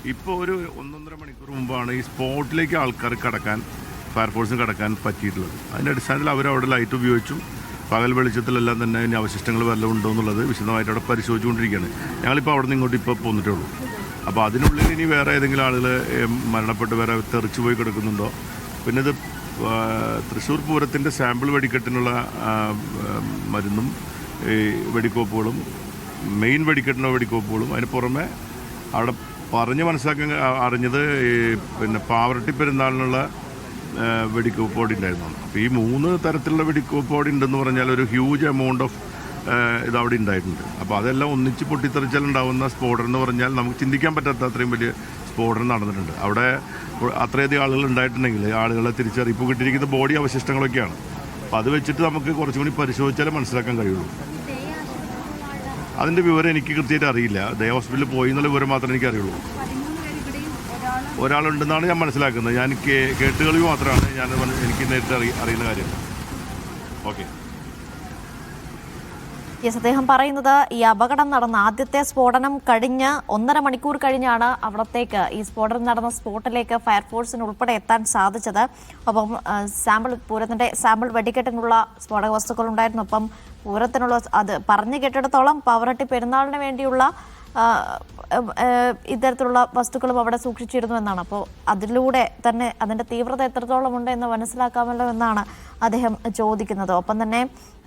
ഇപ്പോൾ ഒരു 1.5 മണിക്കൂർ മുമ്പാണ് ഈ സ്പോട്ടിലേക്ക് ആൾക്കാർ ഫയർഫോഴ്സിന് കടക്കാൻ പറ്റിയിട്ടുള്ളത്. അതിൻ്റെ അടിസ്ഥാനത്തിൽ അവരവിടെ ലൈറ്റ് ഉപയോഗിച്ചു. പകൽ വെളിച്ചത്തിലെല്ലാം തന്നെ ഇനി അവശിഷ്ടങ്ങൾ വല്ലതും ഉണ്ടോ എന്നുള്ളത് വിശദമായിട്ട് അവിടെ പരിശോധിച്ചുകൊണ്ടിരിക്കുകയാണ്. ഞങ്ങളിപ്പോൾ അവിടെ നിന്ന് ഇങ്ങോട്ട് ഇപ്പോൾ പോന്നിട്ടേ ഉള്ളൂ. അപ്പോൾ അതിനുള്ളിൽ ഇനി വേറെ ഏതെങ്കിലും ആളുകൾ മരണപ്പെട്ട് വേറെ തെറിച്ചു പോയി കിടക്കുന്നുണ്ടോ? പിന്നെ ഇത് തൃശ്ശൂർ പൂരത്തിൻ്റെ സാമ്പിൾ വെടിക്കെട്ടിനുള്ള മരുന്നും ഈ വെടിക്കോപ്പുകളും മെയിൻ വെടിക്കെട്ടിനുള്ള വെടിക്കോപ്പുകളും അതിന് പുറമെ അവിടെ പറഞ്ഞ് മനസ്സിലാക്കാൻ അറിഞ്ഞത് ഈ പിന്നെ പാവറട്ടി പെരുന്നാളിനുള്ള വെടിക്കോപ്പോടി ഉണ്ടായിരുന്നു. അപ്പോൾ ഈ 3 തരത്തിലുള്ള വെടിക്കോപ്പോടി ഉണ്ടെന്ന് പറഞ്ഞാൽ ഒരു ഹ്യൂജ് എമൗണ്ട് ഓഫ് ഇതവിടെ ഉണ്ടായിട്ടുണ്ട്. അപ്പോൾ അതെല്ലാം ഒന്നിച്ച് പൊട്ടിത്തെറിച്ചാലുണ്ടാവുന്ന സ്ഫോടനം എന്ന് പറഞ്ഞാൽ നമുക്ക് ചിന്തിക്കാൻ പറ്റാത്ത അത്രയും വലിയ സ്ഫോടനം നടന്നിട്ടുണ്ട്. അവിടെ അത്രയധികം ആളുകൾ ഉണ്ടായിട്ടുണ്ടെങ്കിൽ ആളുകളെ തിരിച്ചറിയിപ്പ് കിട്ടിയിരിക്കുന്ന ബോഡി അവശിഷ്ടങ്ങളൊക്കെയാണ്. അപ്പോൾ അത് വെച്ചിട്ട് നമുക്ക് കുറച്ചും കൂടി പരിശോധിച്ചാലേ മനസ്സിലാക്കാൻ കഴിയുള്ളൂ. അതിൻ്റെ വിവരം എനിക്ക് കൃത്യമായിട്ട് അറിയില്ല. ദയ ഹോസ്പിറ്റലിൽ പോയി എന്നുള്ള വിവരം മാത്രമേ എനിക്കറിയുള്ളൂ. ഒരാളുണ്ടെന്നാണ് ഞാൻ മനസ്സിലാക്കുന്നത്. ഞാൻ കേട്ടുകളി മാത്രമാണ് എനിക്ക് നേരിട്ട് അറിയുന്ന കാര്യം. ഓക്കെ. യെസ്, അദ്ദേഹം പറയുന്നത് ഈ അപകടം നടന്ന ആദ്യത്തെ സ്ഫോടനം കഴിഞ്ഞ് 1.5 മണിക്കൂർ കഴിഞ്ഞാണ് അവിടത്തേക്ക് ഈ സ്ഫോടനം നടന്ന സ്പോട്ടിലേക്ക് ഫയർഫോഴ്സിന് ഉൾപ്പെടെ എത്താൻ സാധിച്ചത്. അപ്പം പൂരത്തിന്റെ സാമ്പിൾ വെടിക്കെട്ടിനുള്ള സ്ഫോടക വസ്തുക്കൾ ഉണ്ടായിരുന്നു. അപ്പം പൂരത്തിനുള്ള അത് പറഞ്ഞു കേട്ടിടത്തോളം പാവറട്ടി പെരുന്നാളിന് വേണ്ടിയുള്ള ഇത്തരത്തിലുള്ള വസ്തുക്കളും അവിടെ സൂക്ഷിച്ചിരുന്നു എന്നാണ്. അപ്പോൾ അതിലൂടെ തന്നെ അതിൻ്റെ തീവ്രത എത്രത്തോളം ഉണ്ട് എന്ന് മനസ്സിലാക്കാമല്ലോ എന്നാണ് അദ്ദേഹം ചോദിക്കുന്നത്. ഒപ്പം തന്നെ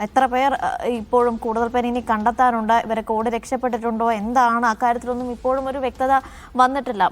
എത്ര പേർ ഇപ്പോഴും കൂടുതൽ പേർ ഇനി കണ്ടെത്താനുണ്ട്, ഇവരൊക്കെ ഓടി രക്ഷപ്പെട്ടിട്ടുണ്ടോ, എന്താണ് അക്കാര്യത്തിലൊന്നും ഇപ്പോഴും ഒരു വ്യക്തത വന്നിട്ടില്ല.